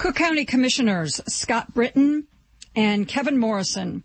Cook County Commissioners Scott Britton and Kevin Morrison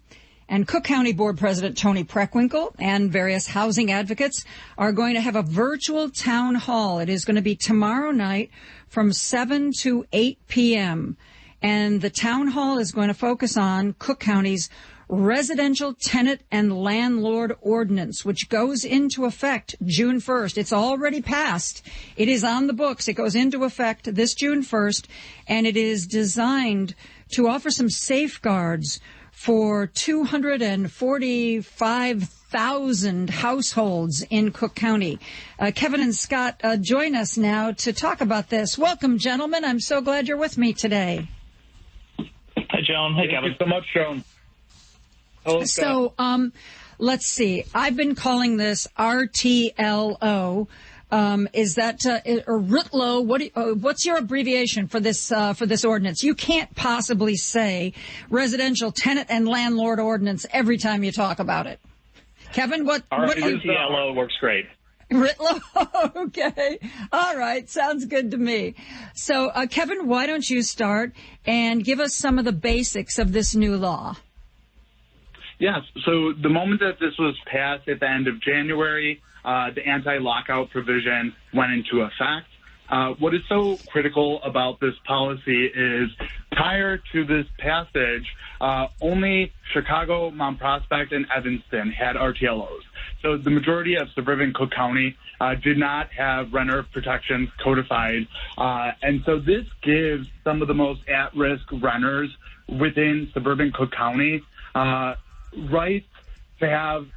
and Cook County Board President Tony Preckwinkle and various housing advocates are going to have a virtual town hall. It is going to be tomorrow night from 7 to 8 p.m. And the town hall is going to focus on Cook County's Residential Tenant and Landlord Ordinance, which goes into effect June 1st. It's already passed. It is on the books. It goes into effect this June 1st, and it is designed to offer some safeguards for 245,000 households in Cook County. Kevin and Scott join us now to talk about this. Welcome, gentlemen. I'm so glad you're with me today. Hi, Joan. Hey, Kevin. Thank you so much, Joan. Hello, Scott. So, let's see. I've been calling this RTLO. Is that or RITLO? What's your abbreviation for this ordinance? You can't possibly say Residential Tenant and Landlord Ordinance every time you talk about it. Kevin, what RTLO works great. RITLO, okay. All right, sounds good to me. So, Kevin, why don't you start and give us some of the basics of this new law? Yes. So the moment that this was passed at the end of January, the anti-lockout provision went into effect. What is so critical about this policy is prior to this passage, only Chicago, Mount Prospect, and Evanston had RTLOs. So the majority of suburban Cook County did not have renter protections codified. And so this gives some of the most at-risk renters within suburban Cook County rights to have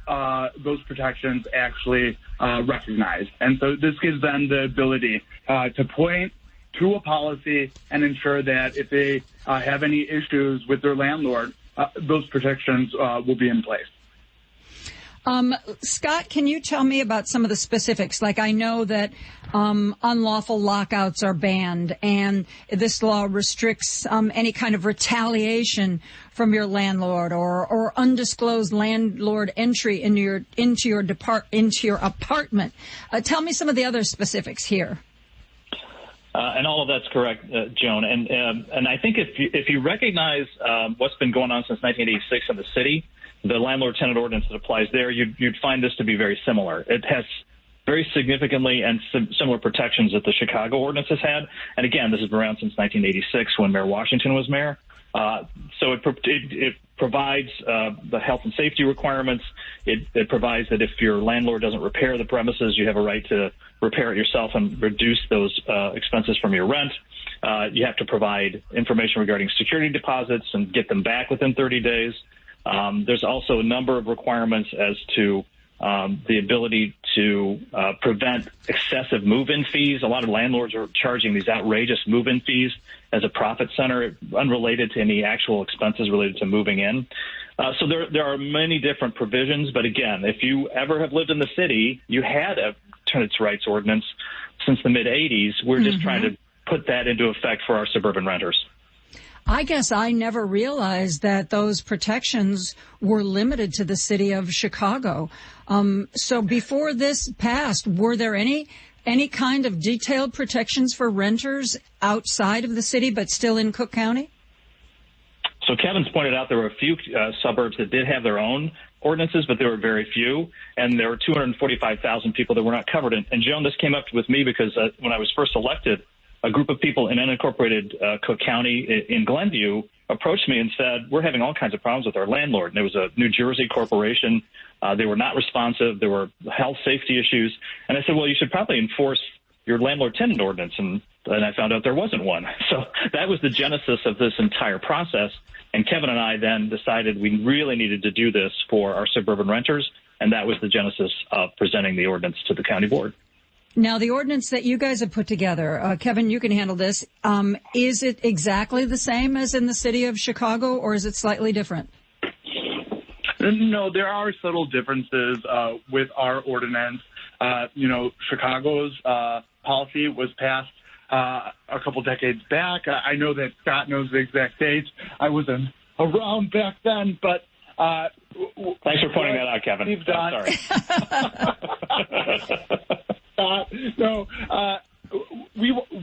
those protections actually recognized. And so this gives them the ability to point to a policy and ensure that if they have any issues with their landlord, those protections will be in place. Scott, can you tell me about some of the specifics? Like, I know that unlawful lockouts are banned, and this law restricts any kind of retaliation from your landlord or undisclosed landlord entry into your apartment. Tell me some of the other specifics here. And all of that's correct, Joan. And I think if you recognize what's been going on since 1986 in the city, the landlord-tenant ordinance that applies there, you'd find this to be very similar. It has very significantly and similar protections that the Chicago ordinance has had. And again, this has been around since 1986 when Mayor Washington was mayor. So it provides the health and safety requirements. It provides that if your landlord doesn't repair the premises, you have a right to repair it yourself and reduce those expenses from your rent. You have to provide information regarding security deposits and get them back within 30 days. There's also a number of requirements as to the ability to prevent excessive move-in fees. A lot of landlords are charging these outrageous move-in fees as a profit center, unrelated to any actual expenses related to moving in. So there are many different provisions. But again, if you ever have lived in the city, you had a tenants' rights ordinance since the mid-'80s. We're just trying to put that into effect for our suburban renters. I guess I never realized that those protections were limited to the city of Chicago. So before this passed, were there any kind of detailed protections for renters outside of the city but still in Cook County? So Kevin's pointed out there were a few suburbs that did have their own ordinances, but there were very few, and there were 245,000 people that were not covered. And Joan, this came up with me because when I was first elected, a group of people in unincorporated Cook County in Glenview approached me and said, we're having all kinds of problems with our landlord. And it was a New Jersey corporation. They were not responsive. There were health safety issues. And I said, well, you should probably enforce your landlord-tenant ordinance. And I found out there wasn't one. So that was the genesis of this entire process. And Kevin and I then decided we really needed to do this for our suburban renters. And that was the genesis of presenting the ordinance to the county board. Now, the ordinance that you guys have put together, Kevin, you can handle this. Is it exactly the same as in the city of Chicago, or is it slightly different? No, there are subtle differences with our ordinance. Chicago's policy was passed a couple decades back. I know that Scott knows the exact dates. I wasn't around back then, but thanks for pointing that out, Kevin. We've done. Sorry.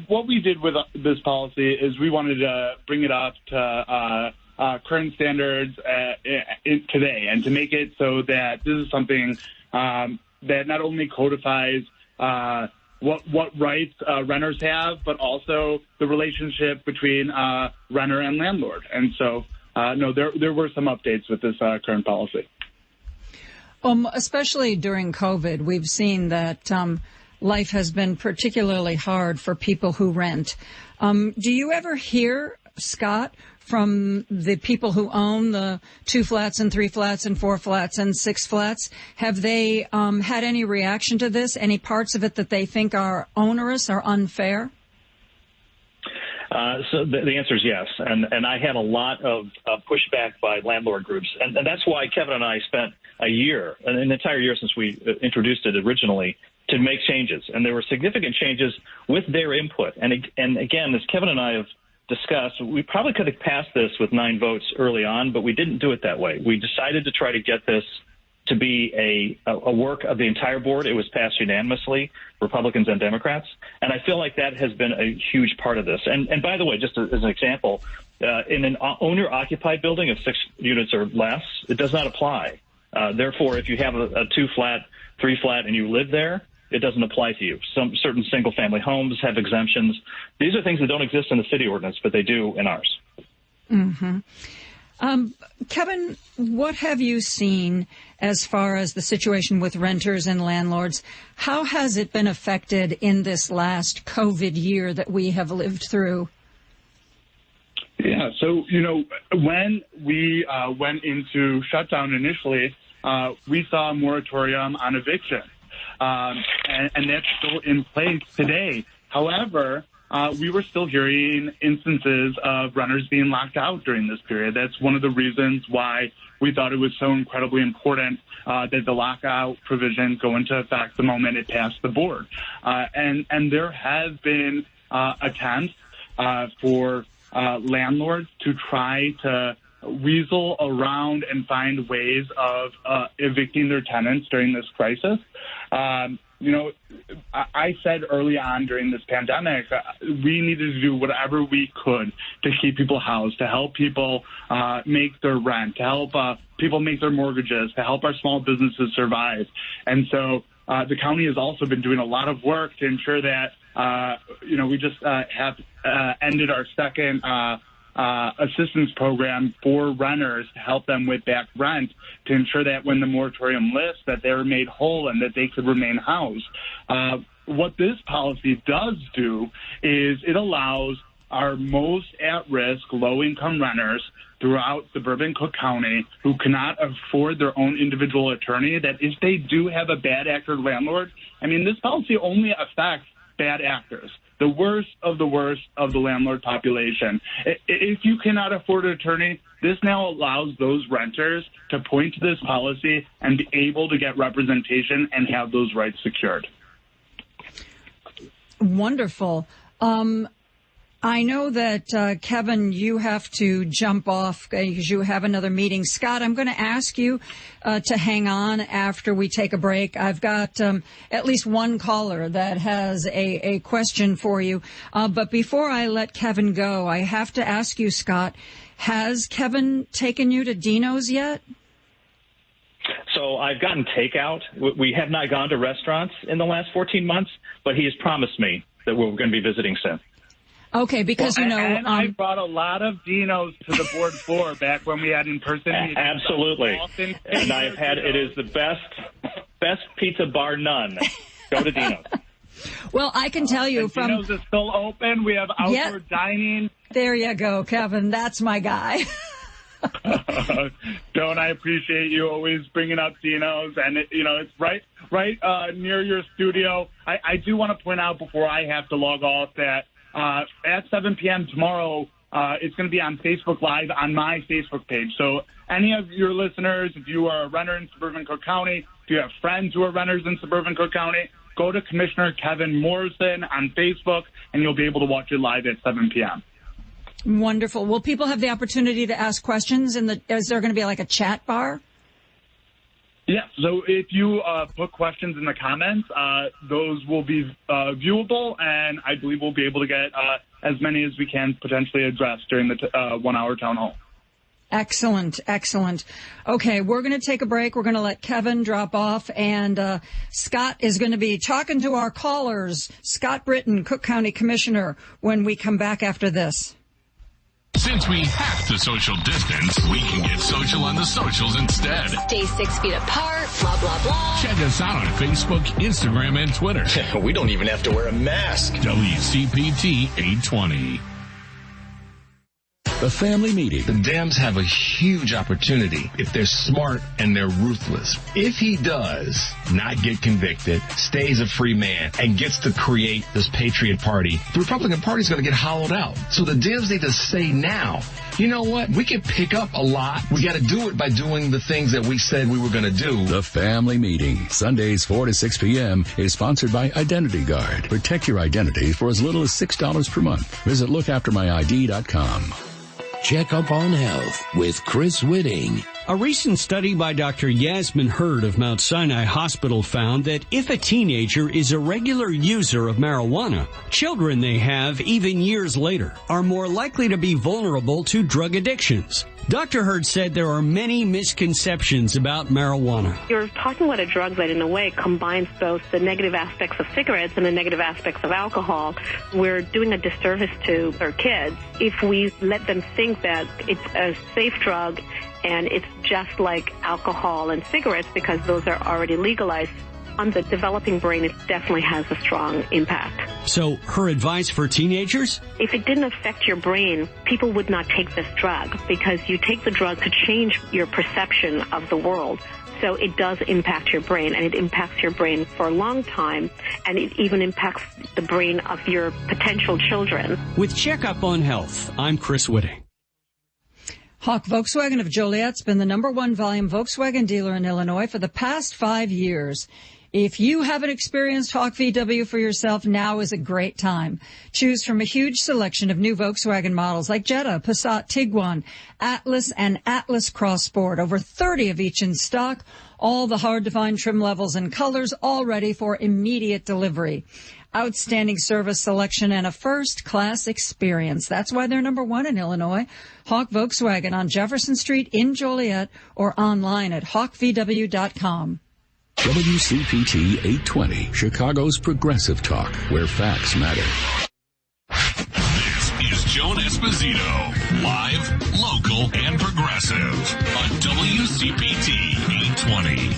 what we did with this policy is we wanted to bring it up to current standards today, and to make it so that this is something that not only codifies what rights renters have, but also the relationship between renter and landlord. And so, no, there were some updates with this current policy. Especially during COVID, we've seen that life has been particularly hard for people who rent. Do you ever hear, Scott, from the people who own the 2 flats and 3 flats and 4 flats and 6 flats? Have they had any reaction to this? Any parts of it that they think are onerous or unfair? So the answer is yes. And I had a lot of pushback by landlord groups. And that's why Kevin and I spent an entire year since we introduced it originally, to make changes. And there were significant changes with their input. And again, as Kevin and I have discussed, we probably could have passed this with 9 votes early on, but we didn't do it that way. We decided to try to get this to be a work of the entire board. It was passed unanimously, Republicans and Democrats. And I feel like that has been a huge part of this. And by the way, just as an example, in an owner-occupied building of 6 units or less, it does not apply. Therefore, if you have a 2-flat, 3-flat, and you live there, it doesn't apply to you. Some certain single-family homes have exemptions. These are things that don't exist in the city ordinance, but they do in ours. Mm-hmm. Kevin, what have you seen as far as the situation with renters and landlords? How has it been affected in this last COVID year that we have lived through? Yeah, so, when we went into shutdown initially, we saw a moratorium on eviction, and that's still in place today. However, we were still hearing instances of renters being locked out during this period. That's one of the reasons why we thought it was so incredibly important that the lockout provision go into effect the moment it passed the board. And there have been attempts for landlords to try to weasel around and find ways of evicting their tenants during this crisis. I said early on during this pandemic, we needed to do whatever we could to keep people housed, to help people make their rent, to help people make their mortgages, to help our small businesses survive. And so the county has also been doing a lot of work to ensure that, we just have ended our second assistance program for renters to help them with back rent, to ensure that when the moratorium lifts, that they're made whole and that they could remain housed. What this policy does do is it allows our most at-risk low-income renters throughout suburban Cook County who cannot afford their own individual attorney, that if they do have a bad actor landlord, this policy only affects bad actors, the worst of the landlord population. If you cannot afford an attorney, this now allows those renters to point to this policy and be able to get representation and have those rights secured. Wonderful. I know that, Kevin, you have to jump off because you have another meeting. Scott, I'm going to ask you to hang on after we take a break. I've got at least one caller that has a question for you. But before I let Kevin go, I have to ask you, Scott, has Kevin taken you to Dino's yet? So I've gotten takeout. We have not gone to restaurants in the last 14 months, but he has promised me that we're going to be visiting soon. Okay, because, and I brought a lot of Dino's to the board floor back when we had in-person meetings. Absolutely. And I've had, it is the best pizza bar none. Go to Dino's. Well, I can tell you from... Dino's is still open. We have outdoor dining. There you go, Kevin. That's my guy. Don't I appreciate you always bringing up Dino's, and it's right near your studio. I do want to point out before I have to log off that at 7 p.m. tomorrow, it's going to be on Facebook Live on my Facebook page. So any of your listeners, if you are a renter in suburban Cook County, if you have friends who are renters in suburban Cook County, go to Commissioner Kevin Morrison on Facebook, and you'll be able to watch it live at 7 p.m. Wonderful. Will people have the opportunity to ask questions? Is there going to be like a chat bar? Yeah, so if you put questions in the comments, those will be viewable, and I believe we'll be able to get as many as we can potentially address during the 1 hour town hall. Excellent, excellent. Okay, we're going to take a break. We're going to let Kevin drop off, and Scott is going to be talking to our callers, Scott Britton, Cook County Commissioner, when we come back after this. Since we have to social distance, we can get social on the socials instead. Stay 6 feet apart, blah, blah, blah. Check us out on Facebook, Instagram, and Twitter. We don't even have to wear a mask. WCPT 820. The family meeting. The Dems have a huge opportunity if they're smart and they're ruthless. If he does not get convicted, stays a free man, and gets to create this Patriot Party, the Republican Party is going to get hollowed out. So the Dems need to say now, you know what? We can pick up a lot. We got to do it by doing the things that we said we were going to do. The family meeting, Sundays 4 to 6 p.m., is sponsored by Identity Guard. Protect your identity for as little as $6 per month. Visit lookaftermyid.com. Check Up on Health with Chris Whitting. A recent study by Dr. Yasmin Hurd of Mount Sinai Hospital found that if a teenager is a regular user of marijuana, children they have even years later are more likely to be vulnerable to drug addictions. Dr. Hurd said there are many misconceptions about marijuana. You're talking about a drug that, in a way, combines both the negative aspects of cigarettes and the negative aspects of alcohol. We're doing a disservice to our kids if we let them think that it's a safe drug and it's just like alcohol and cigarettes because those are already legalized. On the developing brain, it definitely has a strong impact. So her advice for teenagers? If it didn't affect your brain, people would not take this drug because you take the drug to change your perception of the world. So it does impact your brain, and it impacts your brain for a long time, and it even impacts the brain of your potential children. With Checkup on Health, I'm Chris Whitting. Hawk Volkswagen of Joliet's been the #1 volume Volkswagen dealer in Illinois for the past 5 years. If you haven't experienced Hawk VW for yourself, now is a great time. Choose from a huge selection of new Volkswagen models like Jetta, Passat, Tiguan, Atlas, and Atlas Cross Sport. Over 30 of each in stock. All the hard-to-find trim levels and colors, all ready for immediate delivery. Outstanding service selection and a first-class experience. That's why they're #1 in Illinois. Hawk Volkswagen on Jefferson Street in Joliet or online at hawkvw.com. WCPT 820, Chicago's progressive talk, where facts matter. This is Joan Esposito, live, local, and progressive on WCPT 820.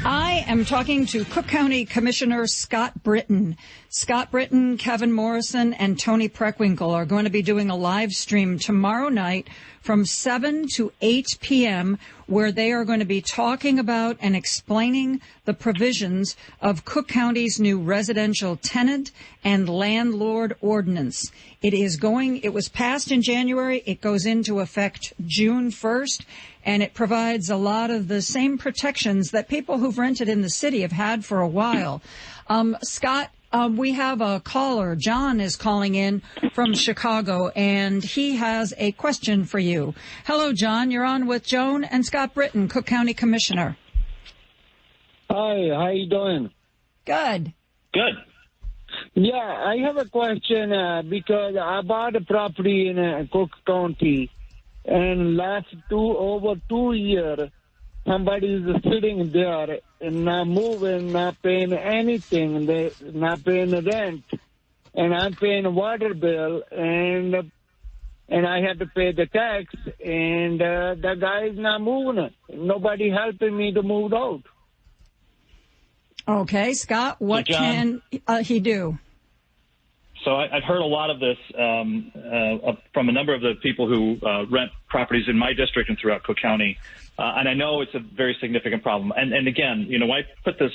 I am talking to Cook County Commissioner Scott Britton. Scott Britton, Kevin Morrison, and Tony Preckwinkle are going to be doing a live stream tomorrow night from 7 to 8 p.m. where they are going to be talking about and explaining the provisions of Cook County's new residential tenant and landlord ordinance. It was passed in January. It goes into effect June 1st, and it provides a lot of the same protections that people who've rented in the city have had for a while. Scott, we have a caller. John is calling in from Chicago, and he has a question for you. Hello, John. You're on with Joan and Scott Britton, Cook County Commissioner. Hi, how you doing? Good. Good. Yeah, I have a question because I bought a property in Cook County, and over 2 years, somebody is sitting there and not moving, not paying anything, they not paying the rent, and I'm paying a water bill, and I have to pay the tax, and the guy is not moving. Nobody helping me to move out. Okay, Scott, what can he do? So I've heard a lot of this from a number of the people who rent properties in my district and throughout Cook County. And I know it's a very significant problem. And again, when I put this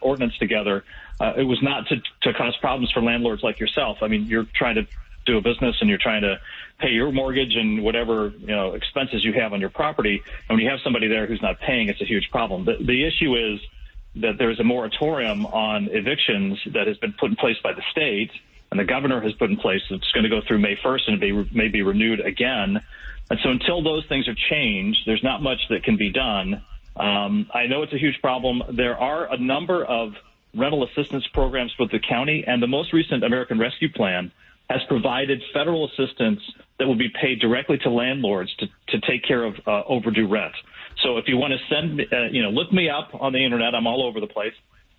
ordinance together, it was not to cause problems for landlords like yourself. I mean, you're trying to do a business and you're trying to pay your mortgage and whatever, expenses you have on your property. And when you have somebody there who's not paying, it's a huge problem. The issue is that there's a moratorium on evictions that has been put in place by the state, and the governor has put in place. It's going to go through May 1st and may be renewed again. And so until those things are changed, there's not much that can be done. I know it's a huge problem. There are a number of rental assistance programs with the county, and the most recent American Rescue Plan has provided federal assistance that will be paid directly to landlords to take care of overdue rent. So if you want to send, look me up on the internet. I'm all over the place.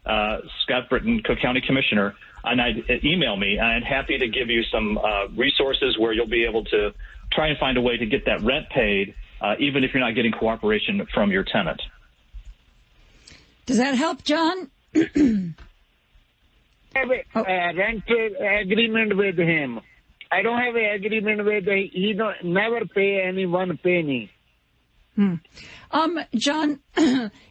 Scott Britton, Cook County Commissioner, and email me. I'm happy to give you some resources where you'll be able to try and find a way to get that rent paid, even if you're not getting cooperation from your tenant. Does that help, John? I have a rental agreement with him. I don't have an agreement with him. He don't never pay any one penny. John,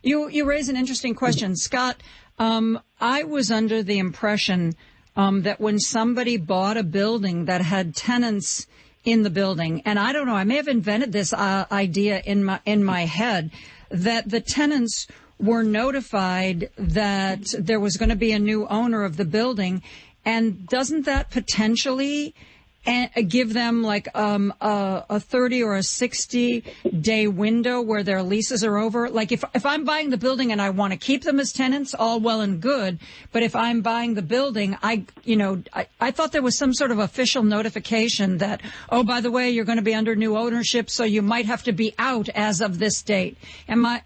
you raise an interesting question. Scott, I was under the impression that when somebody bought a building that had tenants in the building, and I don't know, I may have invented this idea in my head, that the tenants were notified that there was going to be a new owner of the building, and doesn't that potentially give them like a 30 or a 60-day window where their leases are over? Like if I'm buying the building and I want to keep them as tenants, all well and good. But if I'm buying the building, I thought there was some sort of official notification that, oh, by the way, you're going to be under new ownership, so you might have to be out as of this date.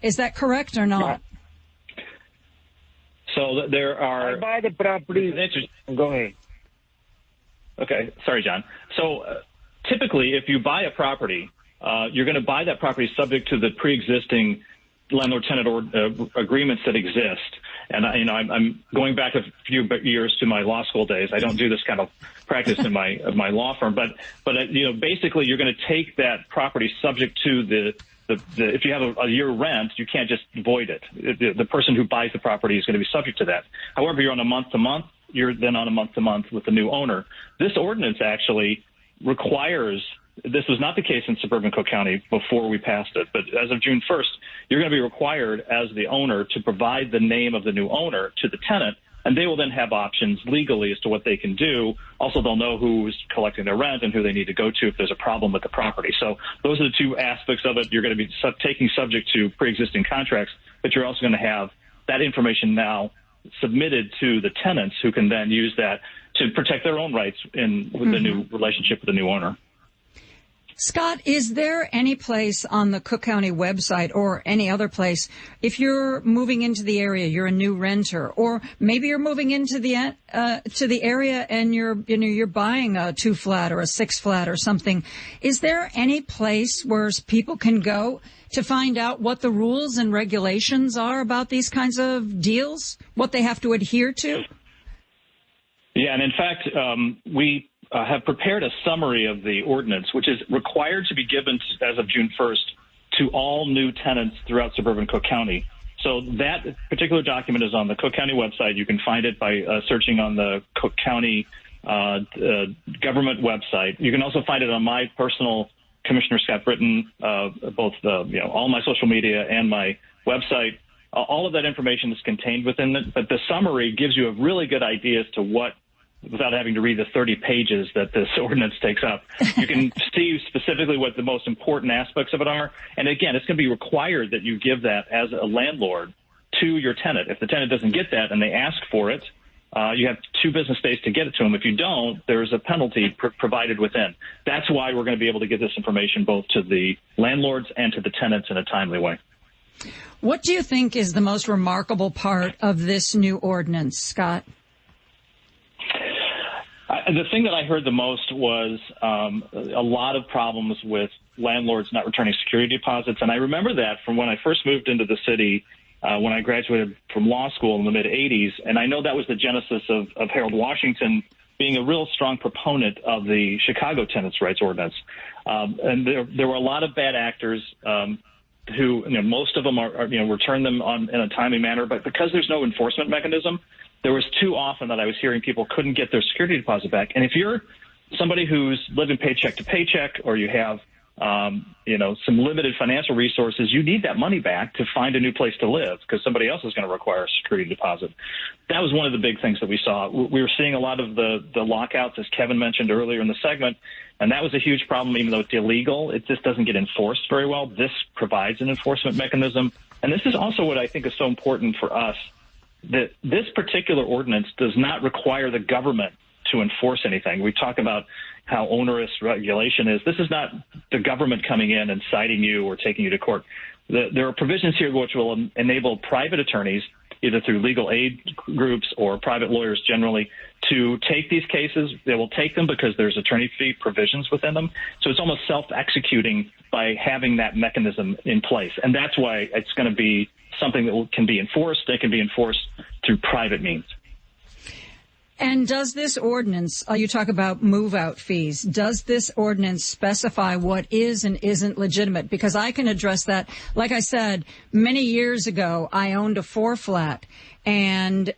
Is that correct or not? So there are. I buy the property. Go ahead. Okay. Sorry, John. So typically, if you buy a property, you're going to buy that property subject to the pre-existing landlord-tenant agreements that exist. And I'm going back a few years to my law school days. I don't do this kind of practice in my law firm, but basically, you're going to take that property subject to the if you have a year rent, you can't just void it. The person who buys the property is going to be subject to that. However, you're on a month-to-month. You're then on a month-to-month with the new owner. This ordinance actually requires, this was not the case in suburban Cook County before we passed it, but as of June 1st, you're going to be required as the owner to provide the name of the new owner to the tenant, and they will then have options legally as to what they can do. Also, they'll know who's collecting their rent and who they need to go to if there's a problem with the property. So those are the two aspects of it. You're going to be taking subject to pre-existing contracts, but you're also going to have that information now submitted to the tenants who can then use that to protect their own rights with the new relationship with the new owner. Scott, is there any place on the Cook County website or any other place, if you're moving into the area, you're a new renter, or maybe you're moving into the to the area and you're buying a 2-flat or a 6-flat or something, is there any place where people can go to find out what the rules and regulations are about these kinds of deals, what they have to adhere to? Yeah, and in fact, we have prepared a summary of the ordinance, which is required to be given as of June 1st to all new tenants throughout suburban Cook County. So that particular document is on the Cook County website. You can find it by searching on the Cook County government website. You can also find it on my personal Commissioner Scott Britton, both all my social media and my website. All of that information is contained within it, but the summary gives you a really good idea as to what, without having to read the 30 pages that this ordinance takes up. You can see specifically what the most important aspects of it are. And again, it's going to be required that you give that as a landlord to your tenant. If the tenant doesn't get that and they ask for it, you have 2 business days to get it to them. If you don't, there's a penalty provided within. That's why we're going to be able to get this information both to the landlords and to the tenants in a timely way. What do you think is the most remarkable part of this new ordinance, Scott? The thing that I heard the most was a lot of problems with landlords not returning security deposits. And I remember that from when I first moved into the city, when I graduated from law school in the mid-'80s. And I know that was the genesis of Harold Washington being a real strong proponent of the Chicago Tenants' Rights Ordinance. And there were a lot of bad actors who, most of them are return them in a timely manner. But because there's no enforcement mechanism, there was too often that I was hearing people couldn't get their security deposit back. And if you're somebody who's living paycheck to paycheck, or you have, some limited financial resources, you need that money back to find a new place to live because somebody else is going to require a security deposit. That was one of the big things that we saw. We were seeing a lot of the lockouts, as Kevin mentioned earlier in the segment, and that was a huge problem. Even though it's illegal, it just doesn't get enforced very well. This provides an enforcement mechanism And this is also what I think is so important for us, that this particular ordinance does not require the government to enforce anything. We talk about how onerous regulation is. This is not the government coming in and citing you or taking you to court. There are provisions here which will enable private attorneys, either through legal aid groups or private lawyers generally, to take these cases. They will take them because there's attorney fee provisions within them. So it's almost self-executing by having that mechanism in place. And that's why it's going to be something that can be enforced. It can be enforced through private means. And does this ordinance, you talk about move-out fees, does this ordinance specify what is and isn't legitimate? Because I can address that. Like I said, many years ago, I owned a 4-flat, and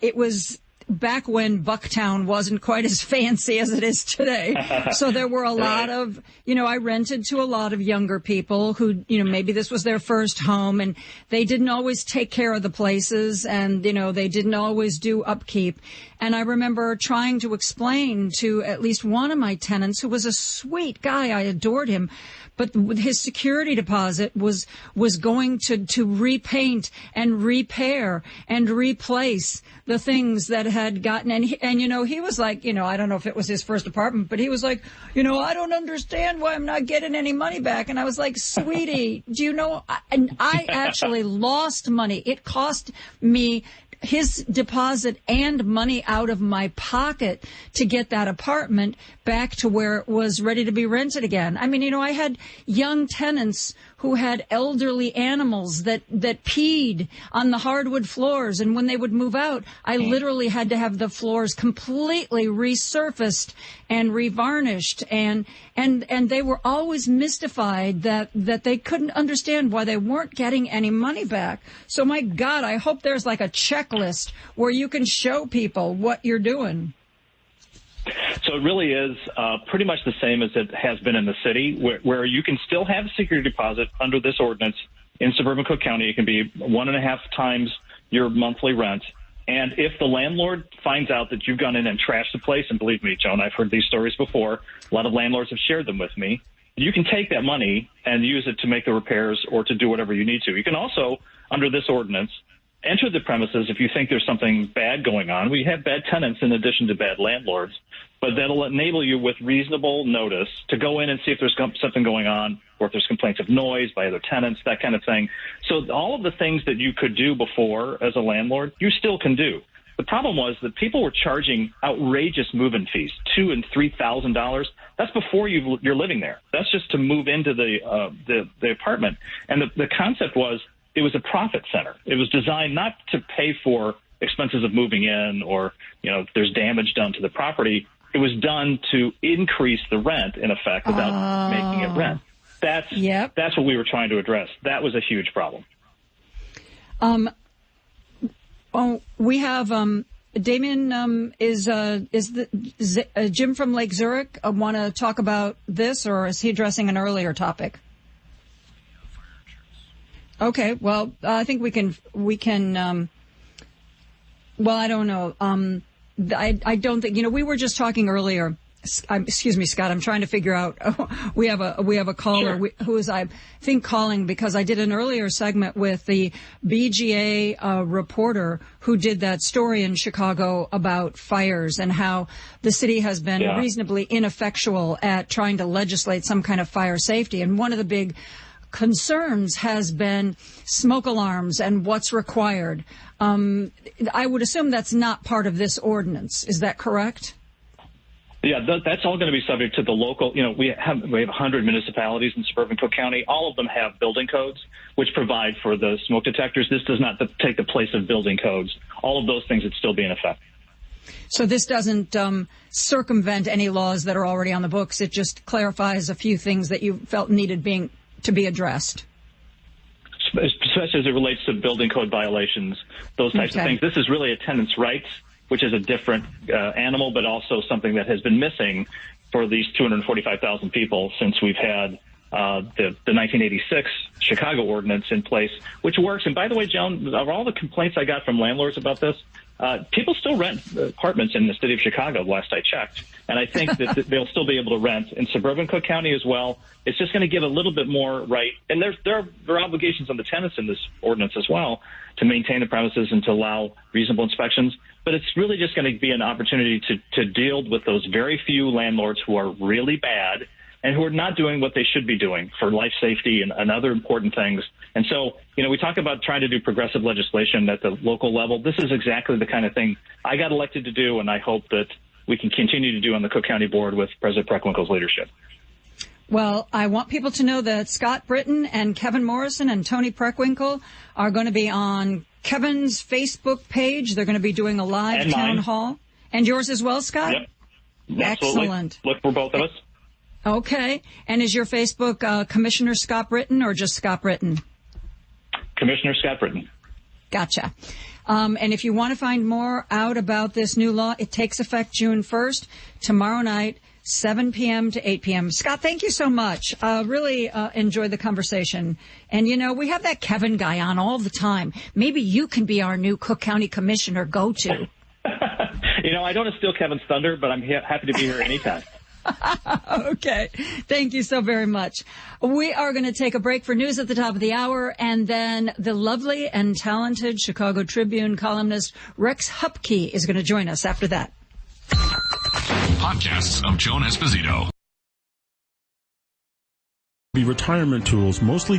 it was back when Bucktown wasn't quite as fancy as it is today. So there were a lot of, I rented to a lot of younger people who, maybe this was their first home, and they didn't always take care of the places, and, they didn't always do upkeep. And I remember trying to explain to at least one of my tenants, who was a sweet guy, I adored him, but his security deposit was going to repaint and repair and replace the things that had gotten, and he was like, I don't know if it was his first apartment, but he was like, I don't understand why I'm not getting any money back. And I was like, sweetie, do you know, and I actually lost money. It cost me his deposit and money out of my pocket to get that apartment back to where it was ready to be rented again. I mean, I had young tenants who had elderly animals that peed on the hardwood floors. And when they would move out, I literally had to have the floors completely resurfaced and revarnished. And they were always mystified that they couldn't understand why they weren't getting any money back. So my God, I hope there's like a checklist where you can show people what you're doing. So it really is pretty much the same as it has been in the city, where you can still have a security deposit under this ordinance. In suburban Cook County, it can be 1.5 times your monthly rent. And if the landlord finds out that you've gone in and trashed the place, and believe me, Joan, I've heard these stories before, a lot of landlords have shared them with me, you can take that money and use it to make the repairs or to do whatever you need to. You can also, under this ordinance, enter the premises if you think there's something bad going on. We have bad tenants in addition to bad landlords, but that'll enable you with reasonable notice to go in and see if there's something going on or if there's complaints of noise by other tenants, that kind of thing. So all of the things that you could do before as a landlord, you still can do. The problem was that people were charging outrageous move-in fees, $2,000 and $3,000. That's before you're living there. That's just to move into the apartment. And the concept was, it was a profit center. It was designed not to pay for expenses of moving in or, if there's damage done to the property. It was done to increase the rent, in effect, without making it rent. That's what we were trying to address. That was a huge problem. We have Damien. Is Jim from Lake Zurich want to talk about this, or is he addressing an earlier topic? Okay, well, I think we can, well, I don't know. I don't think, we were just talking earlier. Excuse me, Scott, I'm trying to figure out, we have a caller who is, I think, calling because I did an earlier segment with the BGA reporter who did that story in Chicago about fires and how the city has been reasonably ineffectual at trying to legislate some kind of fire safety. And one of the big concerns has been smoke alarms and what's required. I would assume that's not part of this ordinance. Is that correct? Yeah, that's all going to be subject to the local. We have 100 municipalities in suburban Cook County. All of them have building codes which provide for the smoke detectors. This does not take the place of building codes. All of those things would still be in effect. So this doesn't circumvent any laws that are already on the books. It just clarifies a few things that you felt needed to be addressed. Especially as it relates to building code violations, those types of things. This is really a tenant's rights, which is a different animal, but also something that has been missing for these 245,000 people since we've had the 1986 Chicago ordinance in place, which works. And by the way, Joan, of all the complaints I got from landlords about this, people still rent apartments in the city of Chicago, last I checked. And I think that they'll still be able to rent in suburban Cook County as well. It's just going to give a little bit more right. And there are obligations on the tenants in this ordinance as well to maintain the premises and to allow reasonable inspections. But it's really just going to be an opportunity to deal with those very few landlords who are really bad and who are not doing what they should be doing for life safety and other important things. And so, we talk about trying to do progressive legislation at the local level. This is exactly the kind of thing I got elected to do, and I hope that we can continue to do on the Cook County Board with President Preckwinkle's leadership. Well, I want people to know that Scott Britton and Kevin Morrison and Tony Preckwinkle are going to be on Kevin's Facebook page. They're going to be doing a live town hall. And yours as well, Scott? Yep. Absolutely. Excellent. Look for both of us. Okay. And is your Facebook Commissioner Scott Britton or just Scott Britton? Commissioner Scott Britton. Gotcha. And if you want to find more out about this new law, it takes effect June 1st, tomorrow night, 7 p.m. to 8 p.m. Scott, thank you so much. Really enjoyed the conversation. And, we have that Kevin guy on all the time. Maybe you can be our new Cook County Commissioner go-to. I don't want to steal Kevin's thunder, but I'm happy to be here anytime. Okay. Thank you so very much. We are going to take a break for news at the top of the hour, and then the lovely and talented Chicago Tribune columnist Rex Hupke is going to join us after that. Podcasts of Joan Esposito. Retirement tools mostly